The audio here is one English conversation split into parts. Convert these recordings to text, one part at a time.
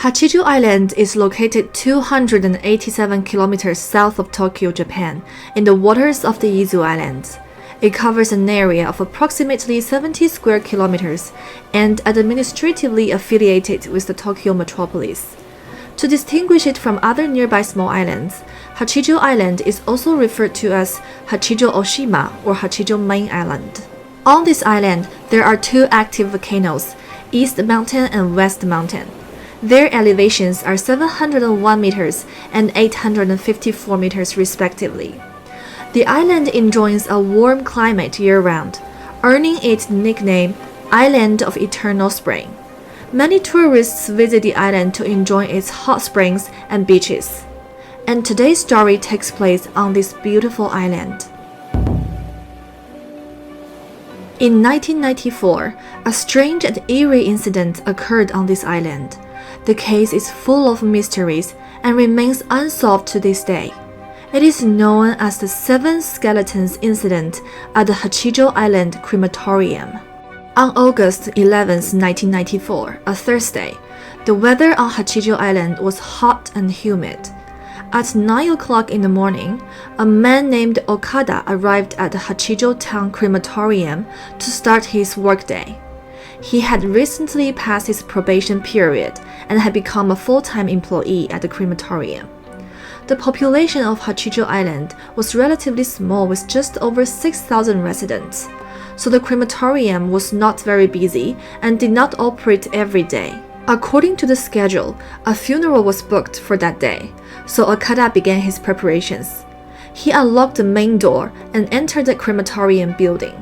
Hachijo Island is located 287 kilometers south of Tokyo, Japan, in the waters of the Izu Islands. It covers an area of approximately 70 square kilometers and administratively affiliated with the Tokyo metropolis. To distinguish it from other nearby small islands, Hachijo Island is also referred to as Hachijo Oshima or Hachijo Main Island. On this island, there are two active volcanoes, East Mountain and West Mountain. Their elevations are 701 meters and 854 meters respectively. The island enjoys a warm climate year-round, earning its nickname Island of Eternal Spring. Many tourists visit the island to enjoy its hot springs and beaches. And today's story takes place on this beautiful island. In 1994, a strange and eerie incident occurred on this island. The case is full of mysteries and remains unsolved to this day. It is known as the Seven Skeletons Incident at the Hachijo Island Crematorium. On August 11, 1994, a Thursday, the weather on Hachijo Island was hot and humid. At 9 o'clock in the morning, a man named Okada arrived at the Hachijo Town Crematorium to start his workday. He had recently passed his probation period and had become a full-time employee at the crematorium. The population of Hachijo Island was relatively small with just over 6,000 residents, so the crematorium was not very busy and did not operate every day. According to the schedule, a funeral was booked for that day, so Okada began his preparations. He unlocked the main door and entered the crematorium building.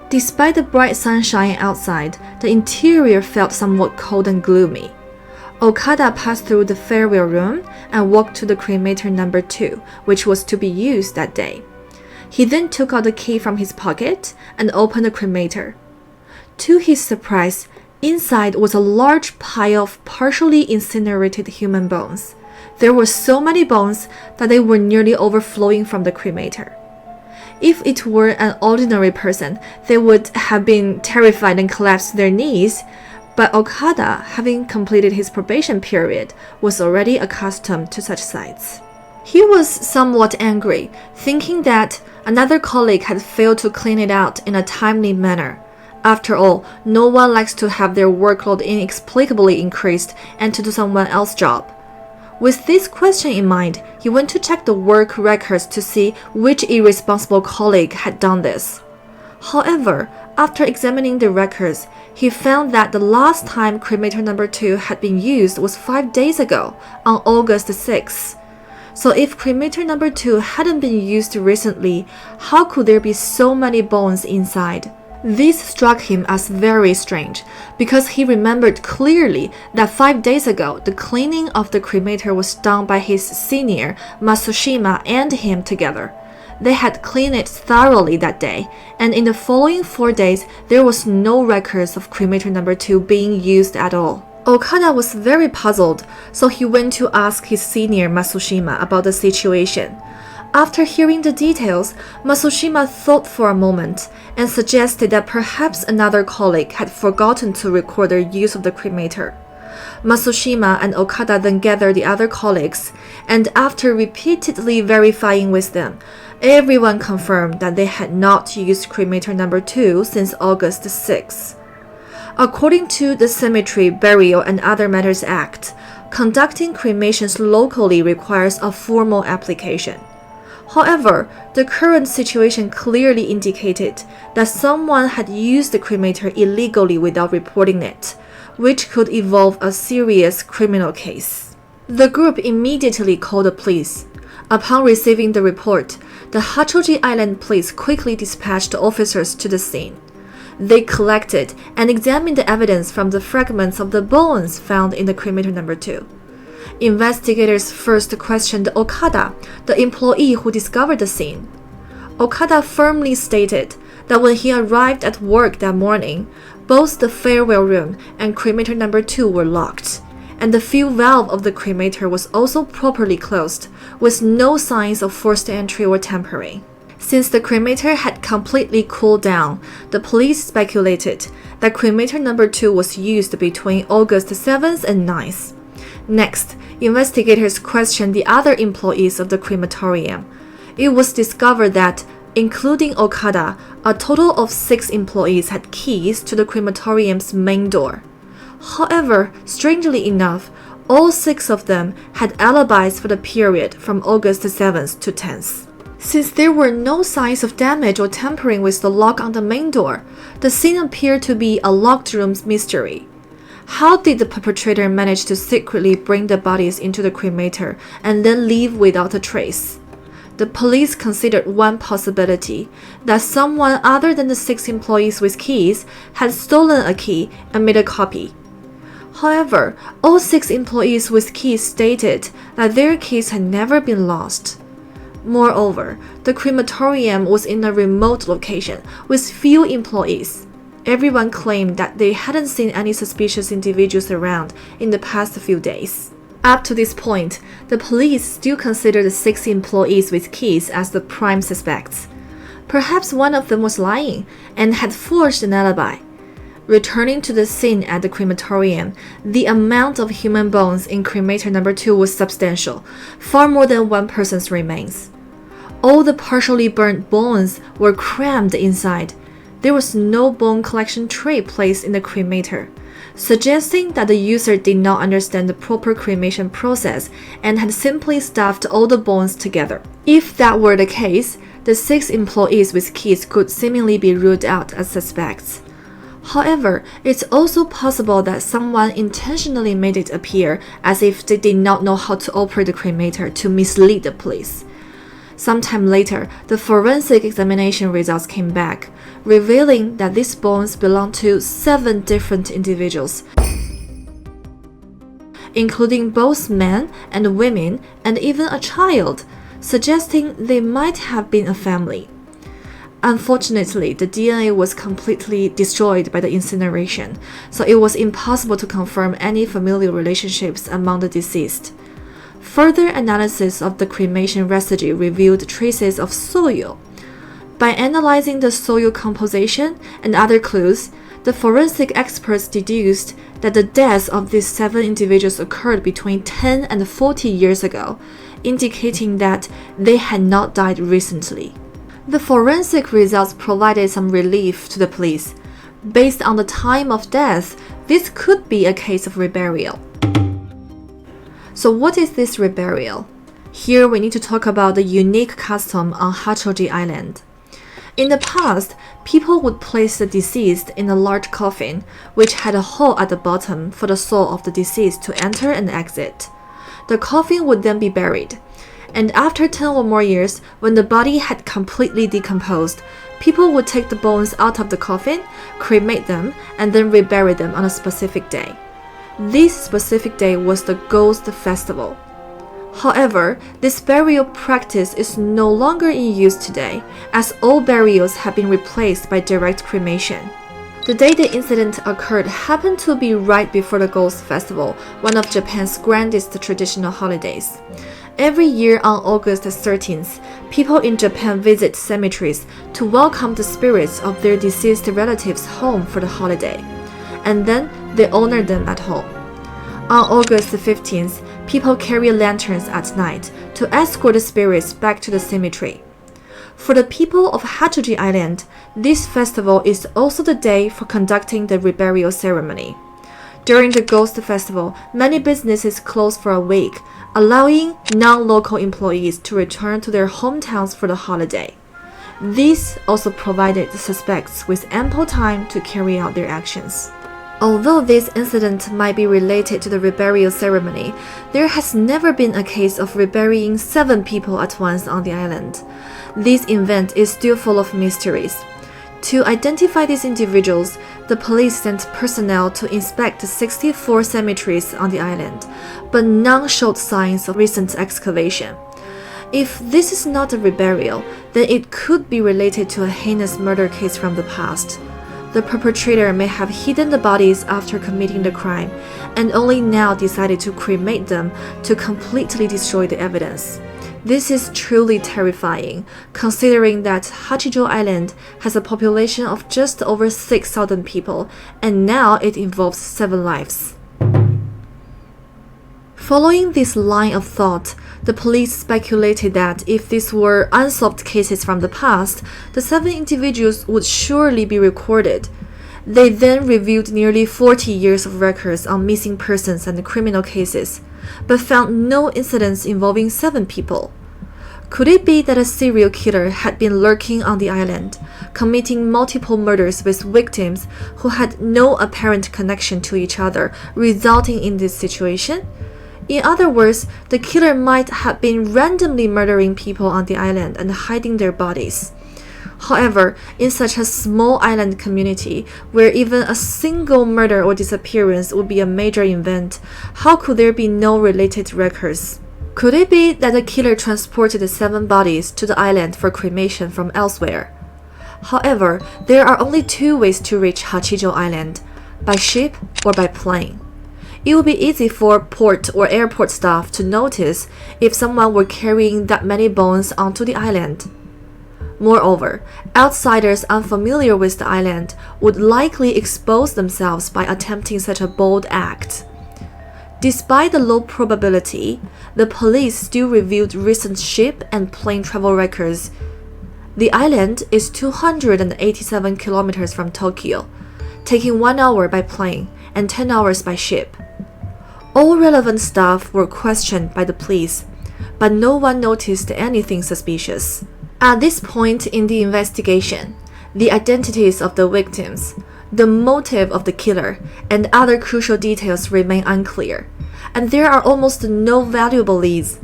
Despite the bright sunshine outside, the interior felt somewhat cold and gloomy. Okada passed through the farewell room and walked to the cremator number 2, which was to be used that day. He then took out the key from his pocket and opened the cremator. To his surprise, inside was a large pile of partially incinerated human bones. There were so many bones that they were nearly overflowing from the cremator. If it were an ordinary person, they would have been terrified and collapsed to their knees. But Okada, having completed his probation period, was already accustomed to such sights. He was somewhat angry, thinking that another colleague had failed to clean it out in a timely manner. After all, no one likes to have their workload inexplicably increased and to do someone else's job. With this question in mind, he went to check the work records to see which irresponsible colleague had done this. However, after examining the records, he found that the last time cremator number 2 had been used was 5 days ago, on August 6th. So if cremator number 2 hadn't been used recently, how could there be so many bones inside? This struck him as very strange, because he remembered clearly that 5 days ago the cleaning of the cremator was done by his senior, Matsushima, and him together. They had cleaned it thoroughly that day, and in the following 4 days, there was no records of cremator number 2 being used at all. Okada was very puzzled, so he went to ask his senior Matsushima about the situation. After hearing the details, Matsushima thought for a moment and suggested that perhaps another colleague had forgotten to record their use of the cremator. Matsushima and Okada then gathered the other colleagues, and after repeatedly verifying with them, everyone confirmed that they had not used cremator number 2 since August 6. According to the Cemetery, Burial and Other Matters Act, conducting cremations locally requires a formal application. However, the current situation clearly indicated that someone had used the cremator illegally without reporting it, which could involve a serious criminal case. The group immediately called the police. Upon receiving the report, the Hachijo Island police quickly dispatched officers to the scene. They collected and examined the evidence from the fragments of the bones found in the cremator number 2. Investigators first questioned Okada, the employee who discovered the scene. Okada firmly stated that when he arrived at work that morning, both the farewell room and cremator number 2 were locked, and the fuel valve of the cremator was also properly closed, with no signs of forced entry or tampering. Since the cremator had completely cooled down, the police speculated that cremator number 2 was used between August 7th and 9th. Next, investigators questioned the other employees of the crematorium. It was discovered that, including Okada, a total of 6 employees had keys to the crematorium's main door. However, strangely enough, all 6 of them had alibis for the period from August 7th to 10th. Since there were no signs of damage or tampering with the lock on the main door, the scene appeared to be a locked room's mystery. How did the perpetrator manage to secretly bring the bodies into the cremator and then leave without a trace? The police considered one possibility, that someone other than the 6 employees with keys had stolen a key and made a copy. However, all 6 employees with keys stated that their keys had never been lost. Moreover, the crematorium was in a remote location with few employees. Everyone claimed that they hadn't seen any suspicious individuals around in the past few days. Up to this point, the police still considered the 6 employees with keys as the prime suspects. Perhaps one of them was lying and had forged an alibi. Returning to the scene at the crematorium, the amount of human bones in cremator number 2 was substantial, far more than one person's remains. All the partially burnt bones were crammed inside. There was no bone collection tray placed in the cremator, suggesting that the user did not understand the proper cremation process and had simply stuffed all the bones together. If that were the case, the 6 employees with keys could seemingly be ruled out as suspects. However, it's also possible that someone intentionally made it appear as if they did not know how to operate the cremator to mislead the police. Sometime later, the forensic examination results came back, revealing that these bones belonged to 7 different individuals, including both men and women and even a child, suggesting they might have been a family. Unfortunately, the DNA was completely destroyed by the incineration, so it was impossible to confirm any familial relationships among the deceased. Further analysis of the cremation residue revealed traces of soil. By analyzing the soil composition and other clues, the forensic experts deduced that the deaths of these 7 individuals occurred between 10 and 40 years ago, indicating that they had not died recently. The forensic results provided some relief to the police. Based on the time of death, this could be a case of reburial. So what is this reburial? Here we need to talk about the unique custom on Hachijo Island. In the past, people would place the deceased in a large coffin, which had a hole at the bottom for the soul of the deceased to enter and exit. The coffin would then be buried. And after 10 or more years, when the body had completely decomposed, people would take the bones out of the coffin, cremate them, and then rebury them on a specific day. This specific day was the Ghost Festival. However, this burial practice is no longer in use today, as all burials have been replaced by direct cremation. The day the incident occurred happened to be right before the Ghost Festival, one of Japan's grandest traditional holidays. Every year on August 13th, people in Japan visit cemeteries to welcome the spirits of their deceased relatives home for the holiday, and then they honor them at home. On August 15th, people carry lanterns at night to escort the spirits back to the cemetery. For the people of Hachijo Island, this festival is also the day for conducting the reburial ceremony. During the Ghost Festival, many businesses close for a week, allowing non-local employees to return to their hometowns for the holiday. This also provided the suspects with ample time to carry out their actions. Although this incident might be related to the reburial ceremony, there has never been a case of reburying 7 people at once on the island. This event is still full of mysteries. To identify these individuals, the police sent personnel to inspect the 64 cemeteries on the island, but none showed signs of recent excavation. If this is not a reburial, then it could be related to a heinous murder case from the past. The perpetrator may have hidden the bodies after committing the crime, and only now decided to cremate them to completely destroy the evidence. This is truly terrifying, considering that Hachijo Island has a population of just over 6,000 people, and now it involves 7 lives. Following this line of thought, the police speculated that if these were unsolved cases from the past, the 7 individuals would surely be recorded. They then reviewed nearly 40 years of records on missing persons and criminal cases, but found no incidents involving 7 people. Could it be that a serial killer had been lurking on the island, committing multiple murders with victims who had no apparent connection to each other, resulting in this situation? In other words, the killer might have been randomly murdering people on the island and hiding their bodies. However, in such a small island community, where even a single murder or disappearance would be a major event, how could there be no related records? Could it be that the killer transported the 7 bodies to the island for cremation from elsewhere? However, there are only 2 ways to reach Hachijo Island, by ship or by plane. It would be easy for port or airport staff to notice if someone were carrying that many bones onto the island. Moreover, outsiders unfamiliar with the island would likely expose themselves by attempting such a bold act. Despite the low probability, the police still reviewed recent ship and plane travel records. The island is 287 kilometers from Tokyo, taking 1 hour by plane and 10 hours by ship. All relevant staff were questioned by the police, but no one noticed anything suspicious. At this point in the investigation, the identities of the victims, the motive of the killer, and other crucial details remain unclear, and there are almost no valuable leads.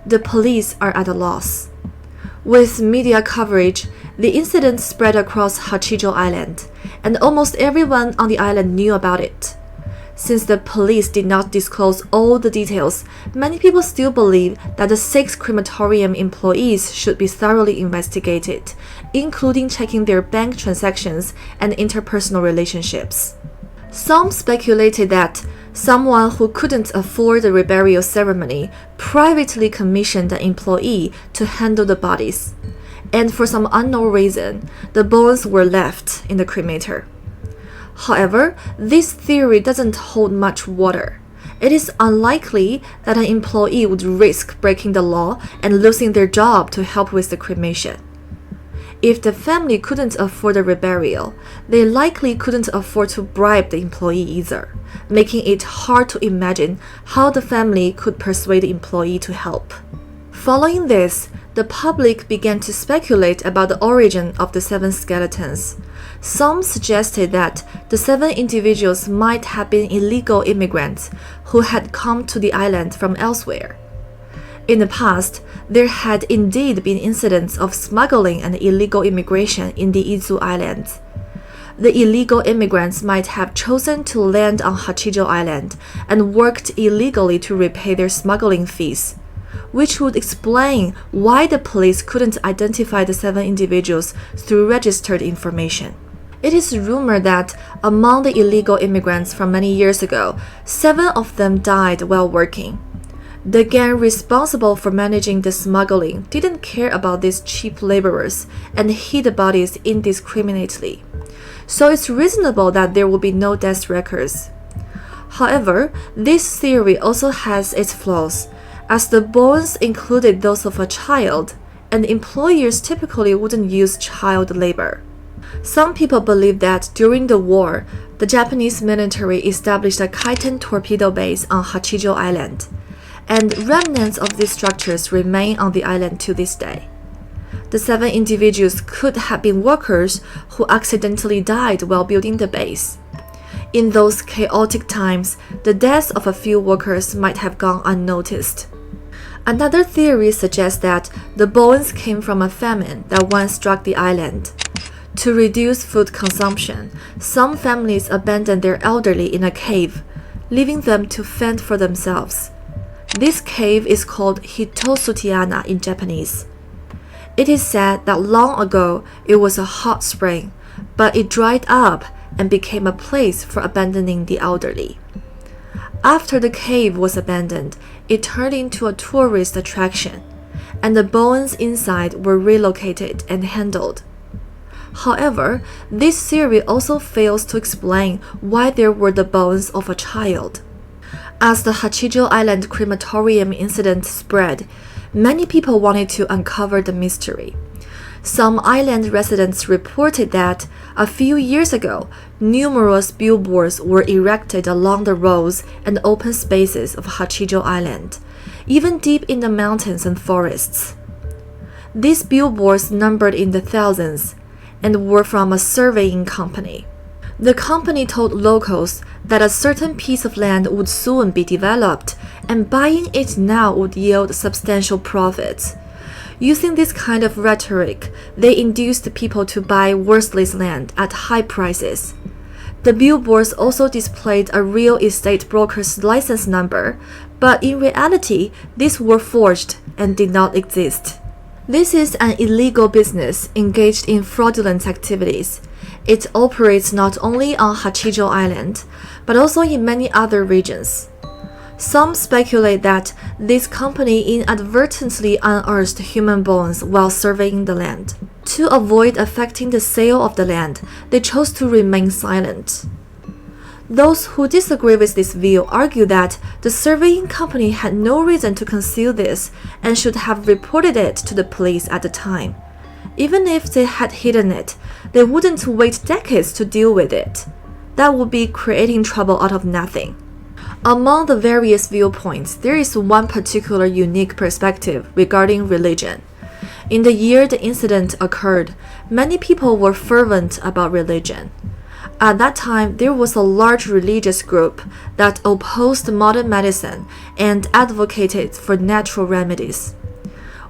The police are at a loss. With media coverage, the incident spread across Hachijo Island, and almost everyone on the island knew about it. Since the police did not disclose all the details, many people still believe that the 6 crematorium employees should be thoroughly investigated, including checking their bank transactions and interpersonal relationships. Some speculated that someone who couldn't afford the reburial ceremony privately commissioned an employee to handle the bodies, and for some unknown reason, the bones were left in the cremator. However, this theory doesn't hold much water. It is unlikely that an employee would risk breaking the law and losing their job to help with the cremation. If the family couldn't afford the reburial, they likely couldn't afford to bribe the employee either, making it hard to imagine how the family could persuade the employee to help. Following this, the public began to speculate about the origin of the 7 skeletons. Some suggested that the 7 individuals might have been illegal immigrants who had come to the island from elsewhere. In the past, there had indeed been incidents of smuggling and illegal immigration in the Izu Islands. The illegal immigrants might have chosen to land on Hachijo Island and worked illegally to repay their smuggling fees, which would explain why the police couldn't identify the 7 individuals through registered information. It is rumored that among the illegal immigrants from many years ago, 7 of them died while working. The gang responsible for managing the smuggling didn't care about these cheap laborers and hid the bodies indiscriminately, so it's reasonable that there will be no death records. However, this theory also has its flaws, as the bones included those of a child, and employers typically wouldn't use child labor. Some people believe that during the war, the Japanese military established a Kaiten torpedo base on Hachijo Island, and remnants of these structures remain on the island to this day. The 7 individuals could have been workers who accidentally died while building the base. In those chaotic times, the deaths of a few workers might have gone unnoticed. Another theory suggests that the bones came from a famine that once struck the island. To reduce food consumption, some families abandoned their elderly in a cave, leaving them to fend for themselves. This cave is called Hitosutiana in Japanese. It is said that long ago it was a hot spring, but it dried up and became a place for abandoning the elderly. After the cave was abandoned, it turned into a tourist attraction, and the bones inside were relocated and handled. However, this theory also fails to explain why there were the bones of a child. As the Hachijo Island crematorium incident spread, many people wanted to uncover the mystery. Some island residents reported that a few years ago, numerous billboards were erected along the roads and open spaces of Hachijo Island, even deep in the mountains and forests. These billboards numbered in the thousands and were from a surveying company. The company told locals that a certain piece of land would soon be developed, and buying it now would yield substantial profits. Using this kind of rhetoric, they induced people to buy worthless land at high prices. The billboards also displayed a real estate broker's license number, but in reality, these were forged and did not exist. This is an illegal business engaged in fraudulent activities. It operates not only on Hachijo Island, but also in many other regions. Some speculate that this company inadvertently unearthed human bones while surveying the land. To avoid affecting the sale of the land, they chose to remain silent. Those who disagree with this view argue that the surveying company had no reason to conceal this and should have reported it to the police at the time. Even if they had hidden it, they wouldn't wait decades to deal with it. That would be creating trouble out of nothing. Among the various viewpoints, there is one particular unique perspective regarding religion. In the year the incident occurred, many people were fervent about religion. At that time, there was a large religious group that opposed modern medicine and advocated for natural remedies.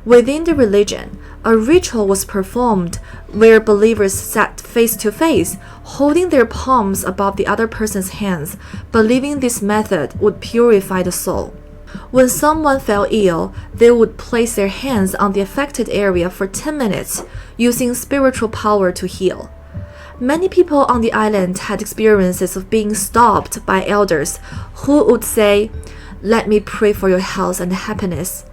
Within the religion, a ritual was performed where believers sat face to face, holding their palms above the other person's hands, believing this method would purify the soul. When someone fell ill, they would place their hands on the affected area for 10 minutes, using spiritual power to heal. Many people on the island had experiences of being stopped by elders who would say, "Let me pray for your health and happiness."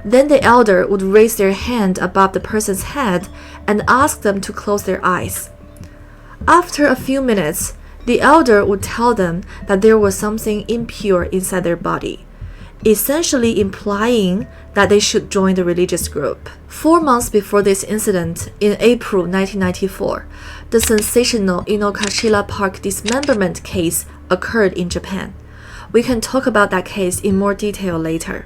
Then the elder would raise their hand above the person's head and ask them to close their eyes. After a few minutes, the elder would tell them that there was something impure inside their body, essentially implying that they should join the religious group. 4 months before this incident, in April 1994, the sensational Inokashira Park dismemberment case occurred in Japan. We can talk about that case in more detail later.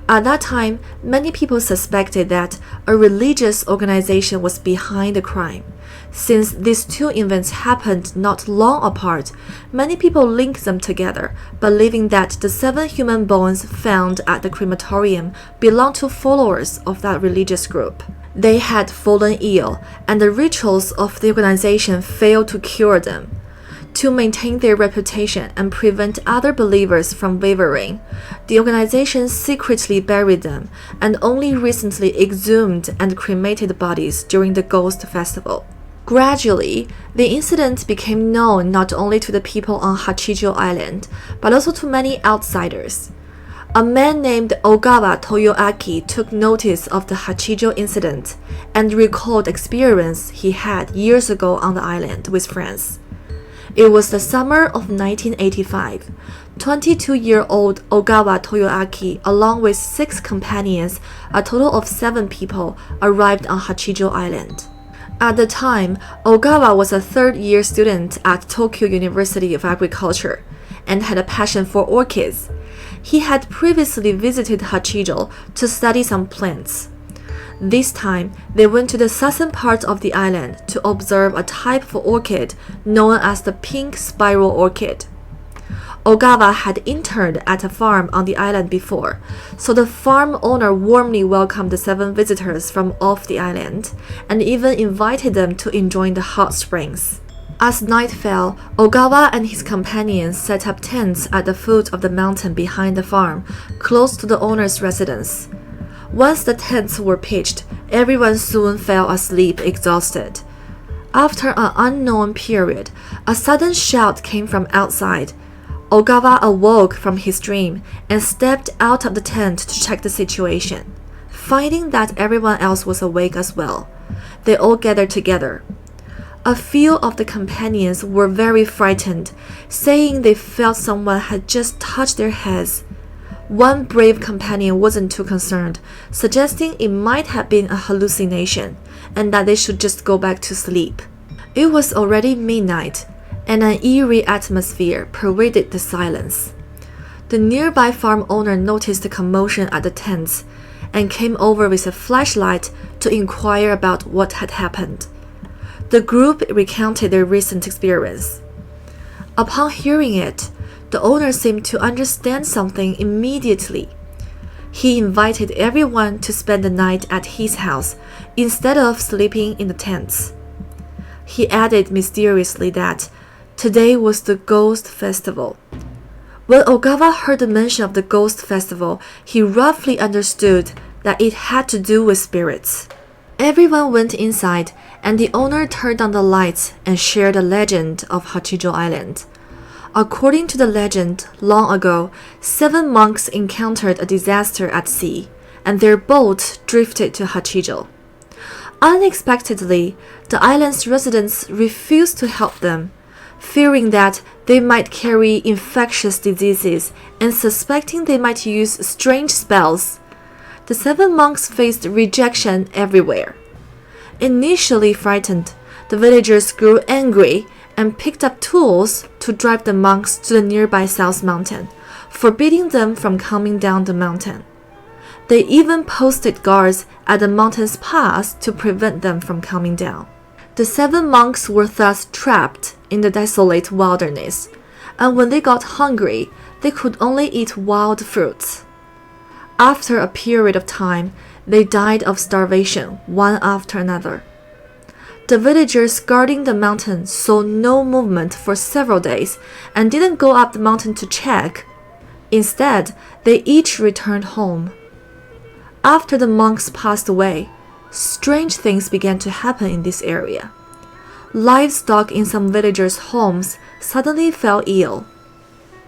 At that time, many people suspected that a religious organization was behind the crime. Since these two events happened not long apart, many people linked them together, believing that the 7 human bones found at the crematorium belonged to followers of that religious group. They had fallen ill, and the rituals of the organization failed to cure them. To maintain their reputation and prevent other believers from wavering, the organization secretly buried them and only recently exhumed and cremated bodies during the Ghost Festival. Gradually, the incident became known not only to the people on Hachijo Island, but also to many outsiders. A man named Ogawa Toyoaki took notice of the Hachijo incident and recalled experience he had years ago on the island with friends. It was the summer of 1985. 22-year-old Ogawa Toyoaki, along with 6 companions, a total of 7 people, arrived on Hachijo Island. At the time, Ogawa was a 3rd-year student at Tokyo University of Agriculture and had a passion for orchids. He had previously visited Hachijo to study some plants. This time, they went to the southern part of the island to observe a type of orchid known as the pink spiral orchid. Ogawa had interned at a farm on the island before, so the farm owner warmly welcomed the 7 visitors from off the island and even invited them to enjoy the hot springs. As night fell, Ogawa and his companions set up tents at the foot of the mountain behind the farm, close to the owner's residence. Once the tents were pitched, everyone soon fell asleep exhausted. After an unknown period, a sudden shout came from outside. Ogawa awoke from his dream and stepped out of the tent to check the situation. Finding that everyone else was awake as well, they all gathered together. A few of the companions were very frightened, saying they felt someone had just touched their heads. One brave companion wasn't too concerned, suggesting it might have been a hallucination and that they should just go back to sleep. It was already midnight, and an eerie atmosphere pervaded the silence. The nearby farm owner noticed the commotion at the tents and came over with a flashlight to inquire about what had happened. The group recounted their recent experience. Upon hearing it, the owner seemed to understand something immediately. He invited everyone to spend the night at his house instead of sleeping in the tents. He added mysteriously that today was the Ghost Festival. When Ogawa heard the mention of the Ghost Festival, he roughly understood that it had to do with spirits. Everyone went inside, and the owner turned on the lights and shared the legend of Hachijo Island. According to the legend, long ago, 7 monks encountered a disaster at sea, and their boat drifted to Hachijo. Unexpectedly, the island's residents refused to help them, fearing that they might carry infectious diseases and suspecting they might use strange spells. The 7 monks faced rejection everywhere. Initially frightened, the villagers grew angry and picked up tools to drive the monks to the nearby South Mountain, forbidding them from coming down the mountain. They even posted guards at the mountain's pass to prevent them from coming down. The 7 monks were thus trapped in the desolate wilderness, and when they got hungry, they could only eat wild fruits. After a period of time, they died of starvation one after another. The villagers guarding the mountain saw no movement for several days and didn't go up the mountain to check. Instead, they each returned home. After the monks passed away, strange things began to happen in this area. Livestock in some villagers' homes suddenly fell ill.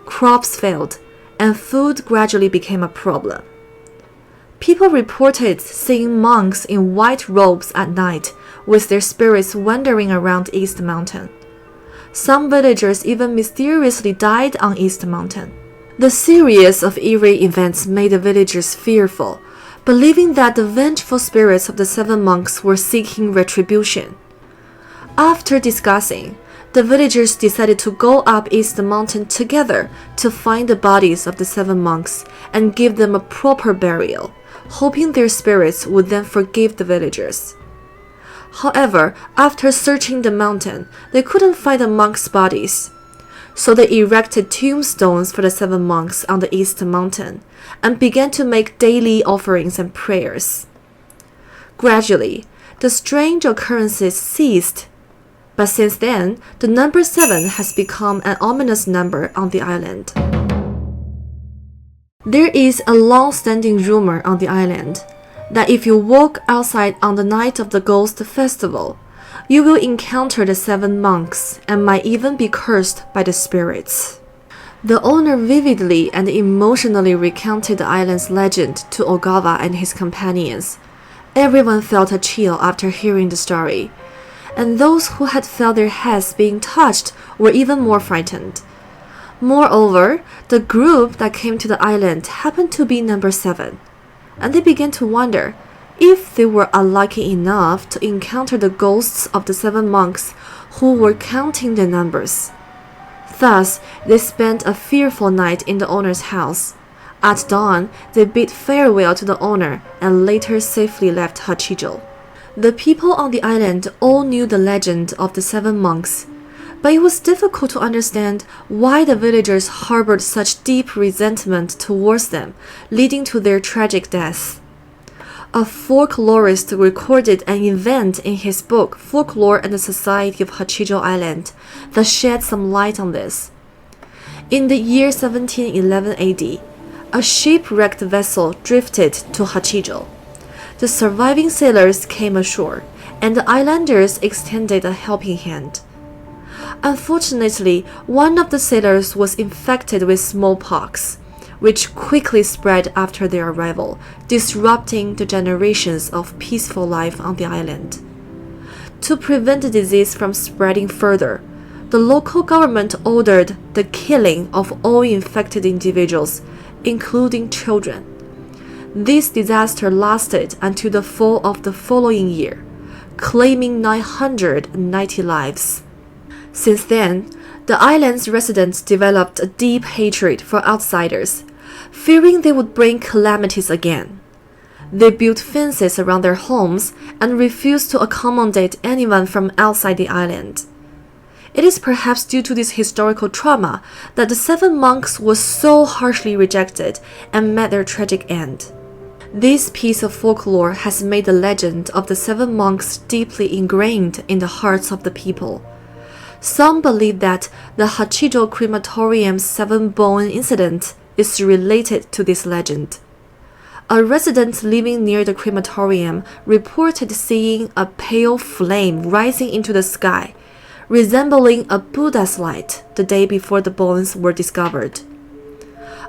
Crops failed, and food gradually became a problem. People reported seeing monks in white robes at night, with their spirits wandering around East Mountain. Some villagers even mysteriously died on East Mountain. The series of eerie events made the villagers fearful, believing that the vengeful spirits of the 7 monks were seeking retribution. After discussing, the villagers decided to go up East Mountain together to find the bodies of the 7 monks and give them a proper burial, hoping their spirits would then forgive the villagers. However, after searching the mountain, they couldn't find the monks' bodies. So they erected tombstones for the 7 monks on the East Mountain and began to make daily offerings and prayers. Gradually, the strange occurrences ceased, but since then, the number 7 has become an ominous number on the island. There is a long-standing rumor on the island that if you walk outside on the night of the Ghost Festival, you will encounter the 7 monks and might even be cursed by the spirits. The owner vividly and emotionally recounted the island's legend to Ogawa and his companions. Everyone felt a chill after hearing the story, and those who had felt their heads being touched were even more frightened. Moreover, the group that came to the island happened to be number 7, and they began to wonder if they were unlucky enough to encounter the ghosts of the 7 monks who were counting the numbers. Thus, they spent a fearful night in the owner's house. At dawn, they bid farewell to the owner and later safely left Hachijo. The people on the island all knew the legend of the 7 monks, but it was difficult to understand why the villagers harbored such deep resentment towards them, leading to their tragic deaths. A folklorist recorded an event in his book Folklore and the Society of Hachijo Island that shed some light on this. In the year 1711 AD, a shipwrecked vessel drifted to Hachijo. The surviving sailors came ashore, and the islanders extended a helping hand. Unfortunately, one of the sailors was infected with smallpox, which quickly spread after their arrival, disrupting the generations of peaceful life on the island. To prevent the disease from spreading further, the local government ordered the killing of all infected individuals, including children. This disaster lasted until the fall of the following year, claiming 990 lives. Since then, the island's residents developed a deep hatred for outsiders, fearing they would bring calamities again. They built fences around their homes and refused to accommodate anyone from outside the island. It is perhaps due to this historical trauma that the 7 monks were so harshly rejected and met their tragic end. This piece of folklore has made the legend of the 7 monks deeply ingrained in the hearts of the people. Some believe that the Hachijo crematorium's 7-bone incident is related to this legend. A resident living near the crematorium reported seeing a pale flame rising into the sky, resembling a Buddha's light the day before the bones were discovered.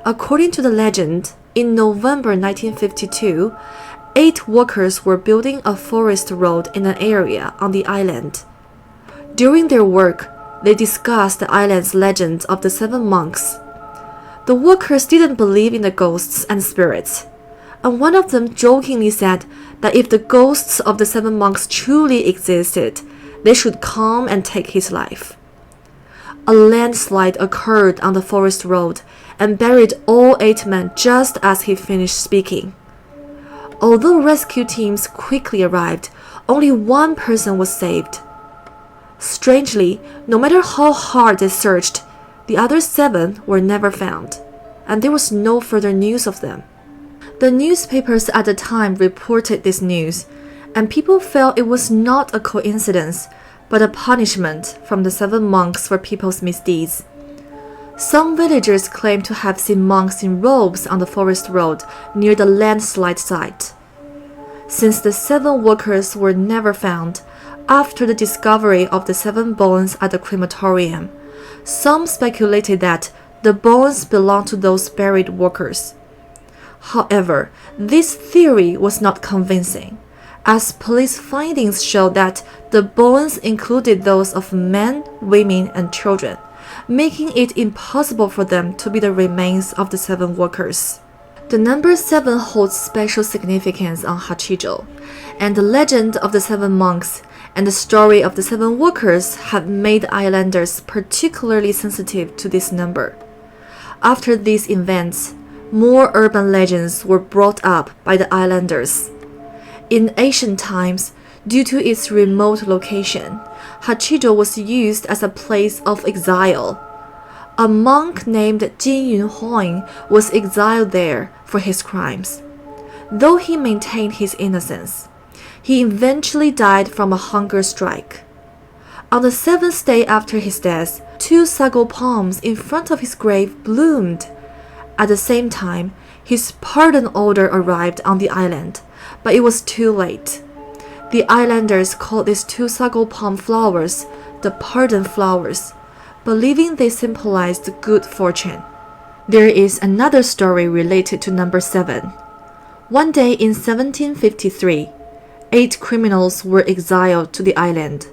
According to the legend, in November 1952, 8 workers were building a forest road in an area on the island. During their work, they discussed the island's legend of the 7 monks. The workers didn't believe in the ghosts and spirits, and one of them jokingly said that if the ghosts of the 7 monks truly existed, they should come and take his life. A landslide occurred on the forest road and buried all 8 men just as he finished speaking. Although rescue teams quickly arrived, only 1 person was saved. Strangely, no matter how hard they searched, the other 7 were never found, and there was no further news of them. The newspapers at the time reported this news, and people felt it was not a coincidence, but a punishment from the 7 monks for people's misdeeds. Some villagers claim to have seen monks in robes on the forest road near the landslide site. Since the 7 workers were never found, after the discovery of the 7 bones at the crematorium, some speculated that the bones belonged to those buried workers. However, this theory was not convincing, as police findings showed that the bones included those of men, women, and children, making it impossible for them to be the remains of the 7 workers. The number 7 holds special significance on Hachijo, and the legend of the 7 monks and the story of the 7 workers have made islanders particularly sensitive to this number. After these events, more urban legends were brought up by the islanders. In ancient times, due to its remote location, Hachijo was used as a place of exile. A monk named Jin Yunhuang was exiled there for his crimes. Though he maintained his innocence, he eventually died from a hunger strike. On the 7th day after his death, 2 sago palms in front of his grave bloomed. At the same time, his pardon order arrived on the island, but it was too late. The islanders called these 2 sago palm flowers the pardon flowers, believing they symbolized good fortune. There is another story related to number 7. One day in 1753, 8 criminals were exiled to the island.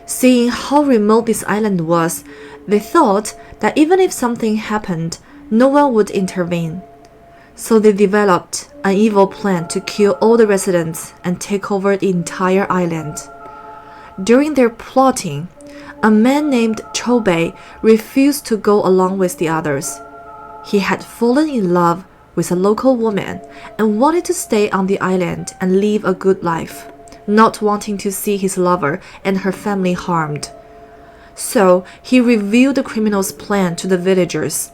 Seeing how remote this island was, they thought that even if something happened, no one would intervene. So they developed an evil plan to kill all the residents and take over the entire island. During their plotting, a man named Chobei refused to go along with the others. He had fallen in love with a local woman and wanted to stay on the island and live a good life, not wanting to see his lover and her family harmed. So he revealed the criminal's plan to the villagers.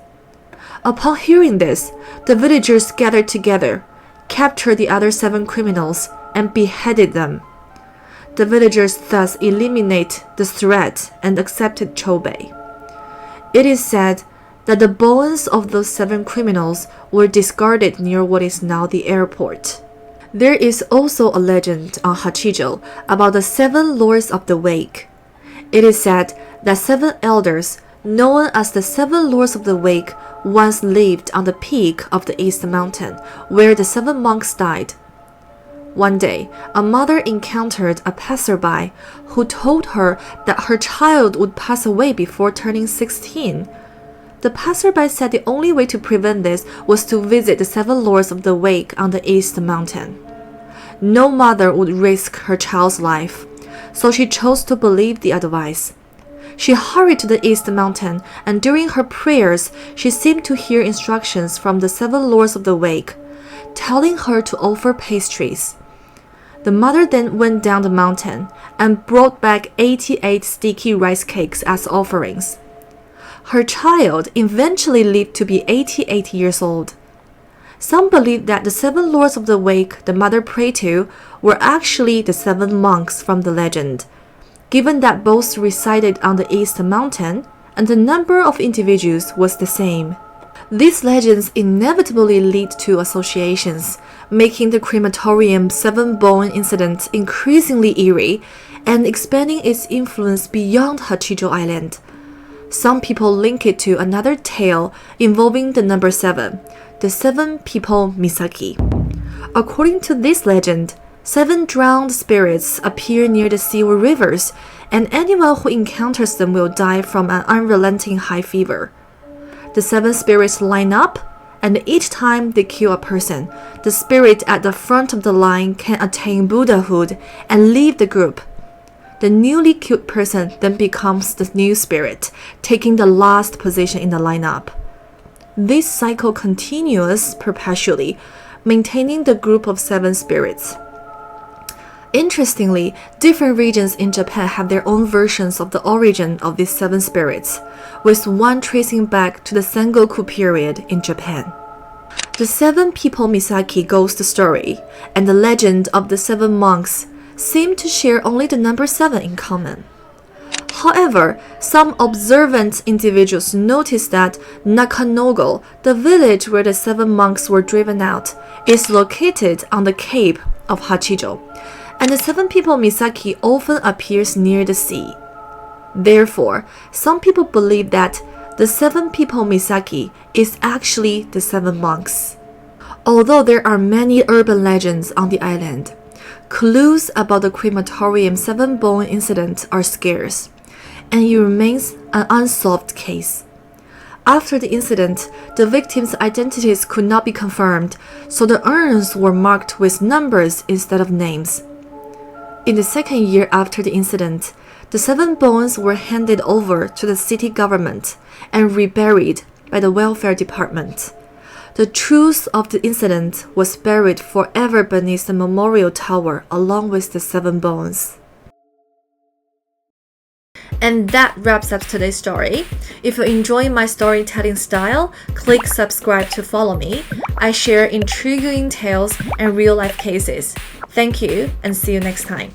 Upon hearing this, the villagers gathered together, captured the other 7 criminals, and beheaded them. The villagers thus eliminated the threat and accepted Chobei. It is said that the bones of those 7 criminals were discarded near what is now the airport. There is also a legend on Hachijo about the 7 lords of the wake. It is said that 7 elders, known as the 7 lords of the wake, once lived on the peak of the East Mountain, where the 7 monks died. One day, a mother encountered a passerby who told her that her child would pass away before turning 16. The passerby said the only way to prevent this was to visit the 7 lords of the wake on the east mountain. No mother would risk her child's life, so she chose to believe the advice. She hurried to the east mountain, and during her prayers, she seemed to hear instructions from the 7 lords of the wake, telling her to offer pastries. The mother then went down the mountain and brought back 88 sticky rice cakes as offerings. Her child eventually lived to be 88 years old. Some believe that the 7 lords of the wake the mother prayed to were actually the 7 monks from the legend, given that both resided on the east mountain and the number of individuals was the same. These legends inevitably lead to associations, making the crematorium 7-bone incident increasingly eerie and expanding its influence beyond Hachijo Island. Some people link it to another tale involving the number 7, the 7 people Misaki. According to this legend, 7 drowned spirits appear near the sea or rivers, and anyone who encounters them will die from an unrelenting high fever. The 7 spirits line up, and each time they kill a person, the spirit at the front of the line can attain Buddhahood and leave the group. The newly killed person then becomes the new spirit, taking the last position in the lineup. This cycle continues perpetually, maintaining the group of 7 spirits. Interestingly, different regions in Japan have their own versions of the origin of these 7 spirits, with one tracing back to the Sengoku period in Japan. The 7 people Misaki ghost story and the legend of the 7 monks seem to share only the number 7 in common. However, some observant individuals noticed that Nakanogo, the village where the 7 monks were driven out, is located on the cape of Hachijo, and the 7 people Misaki often appears near the sea. Therefore, some people believe that the 7 people Misaki is actually the 7 monks. Although there are many urban legends on the island, clues about the crematorium 7-bone incident are scarce, and it remains an unsolved case. After the incident, the victims' identities could not be confirmed, so the urns were marked with numbers instead of names. In the second year after the incident, the 7 bones were handed over to the city government and reburied by the welfare department. The truth of the incident was buried forever beneath the memorial tower along with the 7 bones. And that wraps up today's story. If you enjoy my storytelling style, click subscribe to follow me. I share intriguing tales and real-life cases. Thank you, and see you next time.